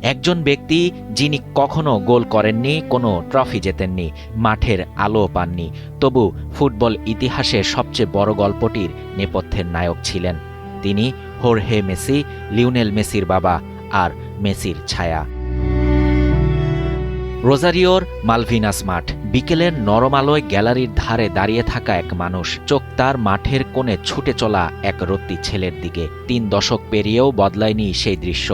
একজন ব্যক্তি যিনি কখনো গোল করেননি, কোনো ট্রফি জেতেননি, মাঠের আলো পাননি, তবু ফুটবল ইতিহাসের সবচেয়ে বড় গল্পটির নেপথ্যের নায়ক ছিলেন। তিনি হোর্হে মেসি, লিওনেল মেসির বাবা আর মেসির ছায়া। রোজারিওর মালভিনাস মাঠ। বিকেলের নরম আলোয় গ্যালারির ধারে দাঁড়িয়ে থাকা এক মানুষ, চোখ তার মাঠের কোণে ছুটে চলা এক রত্তি ছেলের দিকে। ৩ দশক পেরিয়েও বদলায়নি সেই দৃশ্য,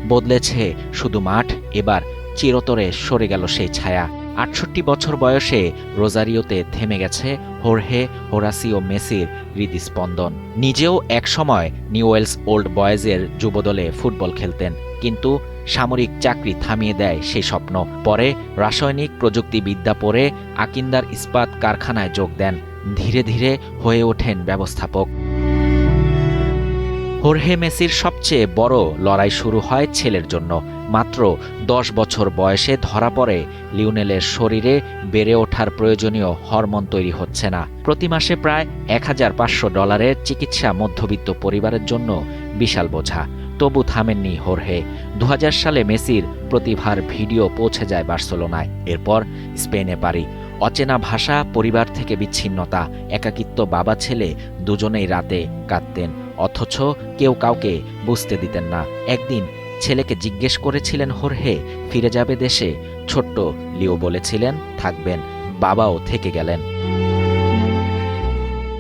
বদলেছে শুধু মাঠ। এবার চিরতরে সরে গেল সেই ছায়া। ৬৮ বছর বয়সে রোজারিওতে থেমে গেছে হোরাসিও মেসির হৃদস্পন্দন। নিজেও একসময় নিউওয়েলস ওল্ড বয়েজের যুবদলে ফুটবল খেলতেন, কিন্তু সামরিক চাকরি থামিয়ে দেয় সেই স্বপ্ন। পরে রাসায়নিক প্রযুক্তিবিদ্যা পড়ে আকিন্দার ইস্পাত কারখানায় যোগ দেন। ধীরে ধীরে হয়ে ওঠেন ব্যবস্থাপক। হোর্হে মেসির সবচেয়ে বড় লড়াই শুরু হয় ছেলের জন্য। মাত্র ১০ বছর বয়সে ধরা পড়ে লিওনেলের শরীরে বেড়ে ওঠার প্রয়োজনীয় হরমোন তৈরি হচ্ছে না। প্রতি মাসে প্রায় $১৫০০ চিকিৎসা মধ্যবিত্ত পরিবারের জন্য বিশাল বোঝা। তবু থামেননি হোর্হে। ২০০০ সালে মেসির প্রতিভার ভিডিও পৌঁছে যায় বার্সেলোনায়। এরপর স্পেনে পাড়ি। অচেনা ভাষা, পরিবার থেকে বিচ্ছিন্নতা, একাকিত্ব। বাবা ছেলে দুজনেই রাতে কাঁদতেন, অথচ কেউ কাউকে বুঝতে দিতেন না। একদিন ছেলেকে জিজ্ঞেস করেছিলেন হোর্হে ফিরে যাবে দেশে। ছোট্ট লিও বলেছিলেন থাকবেন। বাবাও থেকে গেলেন।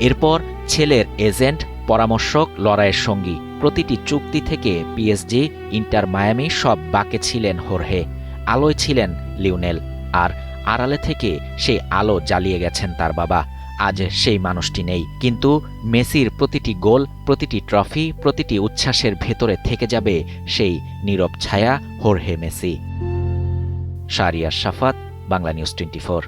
এরপর ছেলের এজেন্ট, পরামর্শক, লড়াইয়ের সঙ্গী। প্রতিটি চুক্তি থেকে পিএসজি, ইন্টার মায়ামি সব বাকে ছিলেন হোর্হে। আলোয় ছিলেন লিওনেল, আর আড়ালে থেকে সেই আলো জ্বালিয়ে গেছেন তার বাবা। আজ সেই মানুষটি নেই, কিন্তু মেসির প্রতিটি গোল, প্রতিটি ট্রফি, প্রতিটি উচ্ছ্বাসের ভেতরে থেকে যাবে সেই নীরব ছায়া হোর্হে মেসি। শাহরিয়ার শাফাত, বাংলা নিউজ 24।